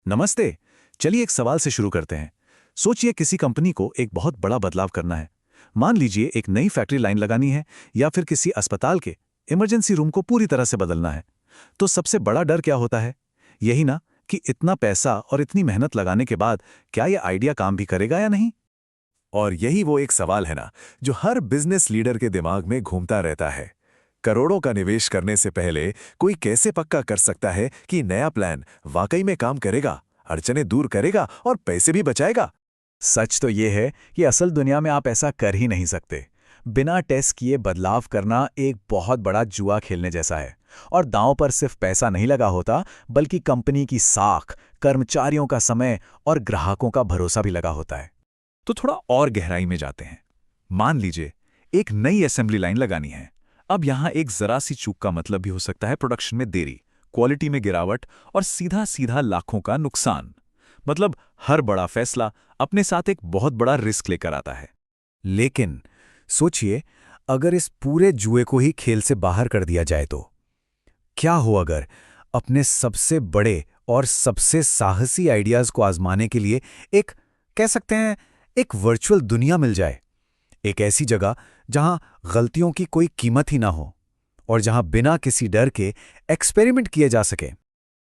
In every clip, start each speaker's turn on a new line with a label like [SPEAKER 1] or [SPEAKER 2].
[SPEAKER 1] नमस्ते। चलिए एक सवाल से शुरू करते हैं। सोचिए किसी कंपनी को एक बहुत बड़ा बदलाव करना है। मान लीजिए एक नई फैक्ट्री लाइन लगानी है या फिर किसी अस्पताल के इमरजेंसी रूम को पूरी तरह से बदलना है। तो सबसे बड़ा डर क्या होता है? यही ना कि इतना पैसा और इतनी मेहनत लगाने के बाद क्या यह आइडिया काम भी करेगा या नहीं।
[SPEAKER 2] और यही वो एक सवाल है ना, जो हर बिजनेस लीडर के दिमाग में घूमता रहता है। करोड़ों का निवेश करने से पहले कोई कैसे पक्का कर सकता है कि नया प्लान वाकई में काम करेगा, अड़चनें दूर करेगा और पैसे भी बचाएगा?
[SPEAKER 1] सच तो ये है कि असल दुनिया में आप ऐसा कर ही नहीं सकते। बिना टेस्ट किए बदलाव करना एक बहुत बड़ा जुआ खेलने जैसा है। और दांव पर सिर्फ पैसा नहीं लगा होता, बल्कि कंपनी की साख, कर्मचारियों का समय और ग्राहकों का भरोसा भी लगा होता है।
[SPEAKER 2] तो थोड़ा और गहराई में जाते हैं। मान लीजिए एक नई असेंबली लाइन लगानी है। अब यहां एक जरा सी चूक का मतलब भी हो सकता है प्रोडक्शन में देरी, क्वालिटी में गिरावट और सीधा सीधा लाखों का नुकसान। मतलब हर बड़ा फैसला अपने साथ एक बहुत बड़ा रिस्क लेकर आता है।
[SPEAKER 1] लेकिन सोचिए, अगर इस पूरे जुए को ही खेल से बाहर कर दिया जाए तो क्या हो? अगर अपने सबसे बड़े और सबसे साहसी आइडियाज को आजमाने के लिए एक, कह सकते हैं, एक वर्चुअल दुनिया मिल जाए। एक ऐसी जगह जहां गलतियों की कोई कीमत ही ना हो और जहां बिना किसी डर के एक्सपेरिमेंट किए जा सके।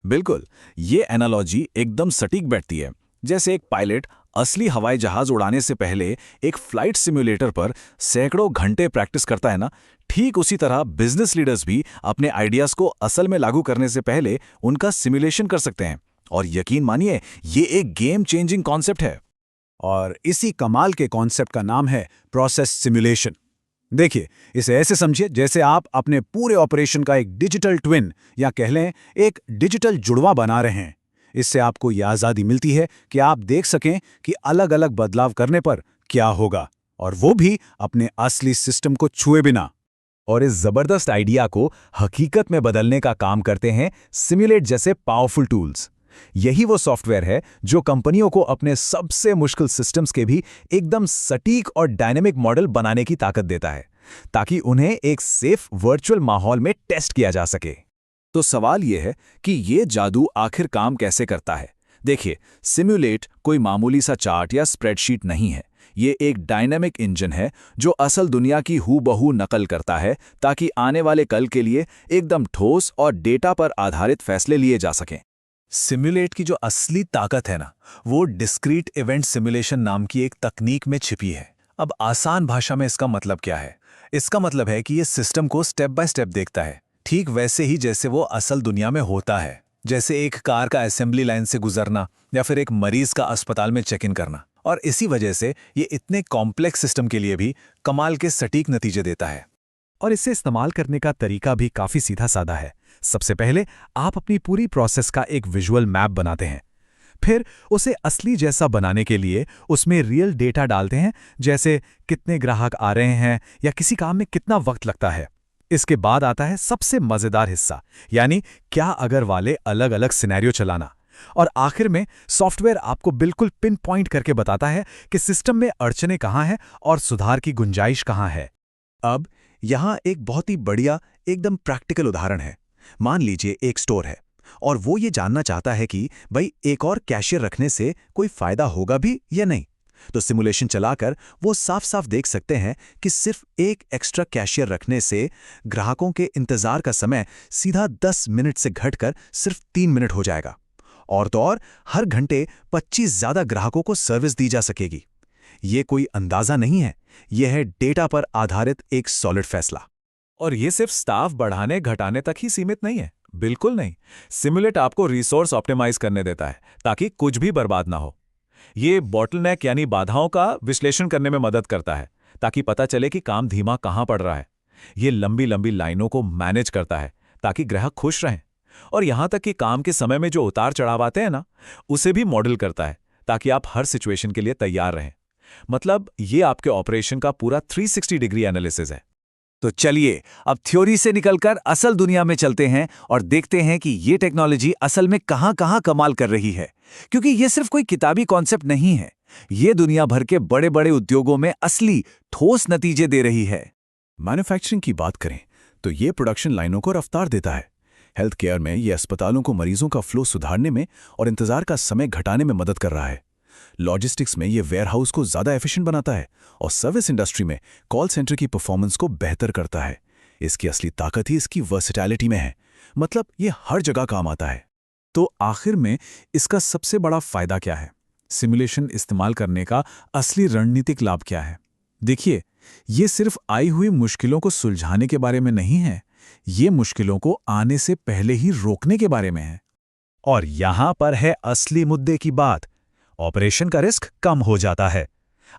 [SPEAKER 2] बिल्कुल, ये एनालॉजी एकदम सटीक बैठती है। जैसे एक पायलट असली हवाई जहाज उड़ाने से पहले एक फ्लाइट सिम्युलेटर पर सैकड़ों घंटे प्रैक्टिस करता है ना, ठीक उसी तरह बिजनेस लीडर्स भी अपने आइडियाज को असल में लागू करने से पहले उनका सिमुलेशन कर सकते हैं। और यकीन मानिए, ये एक गेम चेंजिंग कॉन्सेप्ट है।
[SPEAKER 1] और इसी कमाल के कॉन्सेप्ट का नाम है प्रोसेस सिमुलेशन। देखिए, इसे ऐसे समझिए जैसे आप अपने पूरे ऑपरेशन का एक डिजिटल ट्विन या कह लें एक डिजिटल जुड़वा बना रहे हैं। इससे आपको यह आज़ादी मिलती है कि आप देख सकें कि अलग अलग बदलाव करने पर क्या होगा, और वो भी अपने असली सिस्टम को छुए बिना। और इस जबरदस्त आइडिया को हकीकत में बदलने का काम करते हैं सिम्युलेट जैसे पावरफुल टूल्स। यही वो सॉफ्टवेयर है जो कंपनियों को अपने सबसे मुश्किल सिस्टम्स के भी एकदम सटीक और डायनेमिक मॉडल बनाने की ताकत देता है, ताकि उन्हें एक सेफ वर्चुअल माहौल में टेस्ट किया जा सके।
[SPEAKER 2] तो सवाल यह है कि ये जादू आखिर काम कैसे करता है। देखिए, सिम्युलेट कोई मामूली सा चार्ट या स्प्रेडशीट नहीं है। ये एक डायनामिक इंजन है जो असल दुनिया की हूबहू नकल करता है, ताकि आने वाले कल के लिए एकदम ठोस और डेटा पर आधारित फैसले लिए जा सकें।
[SPEAKER 1] सिम्युलेट की जो असली ताकत है ना, वो डिस्क्रीट इवेंट सिमुलेशन नाम की एक तकनीक में छिपी है। अब आसान भाषा में इसका मतलब क्या है? इसका मतलब है कि ये सिस्टम को स्टेप बाय स्टेप देखता है, ठीक वैसे ही जैसे वो असल दुनिया में होता है। जैसे एक कार का असेंबली लाइन से गुजरना या फिर एक मरीज का अस्पताल में चेक इन करना। और इसी वजह से ये इतने कॉम्प्लेक्स सिस्टम के लिए भी कमाल के सटीक नतीजे देता है। और इसे इस्तेमाल करने का तरीका भी काफी सीधा साधा है। सबसे पहले आप अपनी पूरी प्रोसेस का एक विजुअल मैप बनाते हैं। फिर उसे असली जैसा बनाने के लिए उसमें रियल डेटा डालते हैं, जैसे कितने ग्राहक आ रहे हैं या किसी काम में कितना वक्त लगता है। इसके बाद आता है सबसे मजेदार हिस्सा, यानी क्या अगर वाले अलग अलग सिनेरियो चलाना। और आखिर में सॉफ्टवेयर आपको बिल्कुल पिन पॉइंट करके बताता है कि सिस्टम में अड़चनें कहाँ हैं और सुधार की गुंजाइश कहाँ है। अब यहाँ एक बहुत ही बढ़िया, एकदम प्रैक्टिकल उदाहरण है। मान लीजिए एक स्टोर है और वो ये जानना चाहता है कि भाई एक और कैशियर रखने से कोई फायदा होगा भी या नहीं। तो सिमुलेशन चलाकर वो साफ साफ देख सकते हैं कि सिर्फ एक एक्स्ट्रा कैशियर रखने से ग्राहकों के इंतजार का समय सीधा 10 मिनट से घटकर सिर्फ 3 मिनट हो जाएगा। और तो और हर घंटे 25 ज्यादा ग्राहकों को सर्विस दी जा सकेगी। ये कोई अंदाजा नहीं है, यह है डेटा पर आधारित एक सॉलिड फैसला।
[SPEAKER 2] और ये सिर्फ स्टाफ बढ़ाने घटाने तक ही सीमित नहीं है, बिल्कुल नहीं। सिमुलेट आपको रिसोर्स ऑप्टिमाइज करने देता है ताकि कुछ भी बर्बाद ना हो। ये बॉटलनेक यानी बाधाओं का विश्लेषण करने में मदद करता है, ताकि पता चले कि काम धीमा कहां पड़ रहा है। ये लंबी लंबी लाइनों को मैनेज करता है ताकि ग्राहक खुश रहें। और यहां तक कि काम के समय में जो उतार चढ़ाव आते हैं ना, उसे भी मॉडल करता है ताकि आप हर सिचुएशन के लिए तैयार रहें। मतलब ये आपके ऑपरेशन का पूरा 360 डिग्री एनालिसिस है।
[SPEAKER 1] तो चलिए अब थ्योरी से निकलकर असल दुनिया में चलते हैं और देखते हैं कि ये टेक्नोलॉजी असल में कहां कहां कमाल कर रही है। क्योंकि ये सिर्फ कोई किताबी कॉन्सेप्ट नहीं है, ये दुनिया भर के बड़े बड़े उद्योगों में असली ठोस नतीजे दे रही है। मैन्युफैक्चरिंग की बात करें तो ये प्रोडक्शन लाइनों को रफ्तार देता है।
[SPEAKER 3] हेल्थ केयर में ये अस्पतालों को मरीजों का फ्लो सुधारने में और इंतजार का समय घटाने में मदद कर रहा है। लॉजिस्टिक्स में ये वेयरहाउस को ज़्यादा एफिशिएंट बनाता है और सर्विस इंडस्ट्री में कॉल सेंटर की परफॉर्मेंस को बेहतर करता है। इसकी असली ताकत ही इसकी वर्सेटैलिटी में है, मतलब ये हर जगह काम आता है।
[SPEAKER 1] तो आखिर में इसका सबसे बड़ा फायदा क्या है? सिमुलेशन इस्तेमाल करने का असली रणनीतिक लाभ क्या है? देखिए, ये सिर्फ आई हुई मुश्किलों को सुलझाने के बारे में नहीं है, ये मुश्किलों को आने से पहले ही रोकने के बारे में है।
[SPEAKER 2] और यहां पर है असली मुद्दे की बात। ऑपरेशन का रिस्क कम हो जाता है।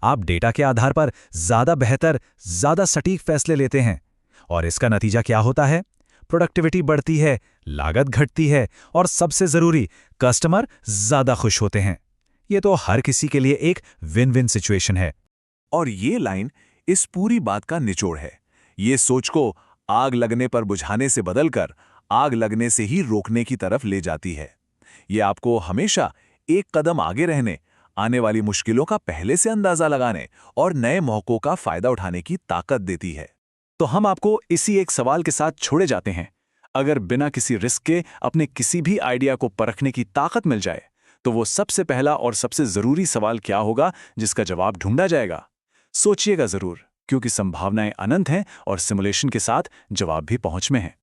[SPEAKER 2] आप डेटा के आधार पर ज्यादा बेहतर, ज्यादा सटीक फैसले लेते हैं और इसका नतीजा क्या होता है? प्रोडक्टिविटी बढ़ती है, लागत घटती है और सबसे जरूरी, कस्टमर ज्यादा खुश होते हैं। ये तो हर किसी के लिए एक विन विन सिचुएशन है।
[SPEAKER 1] और ये लाइन इस पूरी बात का निचोड़ है। ये सोच को आग लगने पर बुझाने से बदलकर आग लगने से ही रोकने की तरफ ले जाती है। ये आपको हमेशा एक कदम आगे रहने, आने वाली मुश्किलों का पहले से अंदाजा लगाने और नए मौकों का फायदा उठाने की ताकत देती है। तो हम आपको इसी एक सवाल के साथ छोड़े जाते हैं। अगर बिना किसी रिस्क के अपने किसी भी आइडिया को परखने की ताकत मिल जाए, तो वो सबसे पहला और सबसे जरूरी सवाल क्या होगा जिसका जवाब ढूंढा जाएगा? सोचिएगा जरूर, क्योंकि संभावनाएं अनंत हैं और सिमुलेशन के साथ जवाब भी पहुंच में है।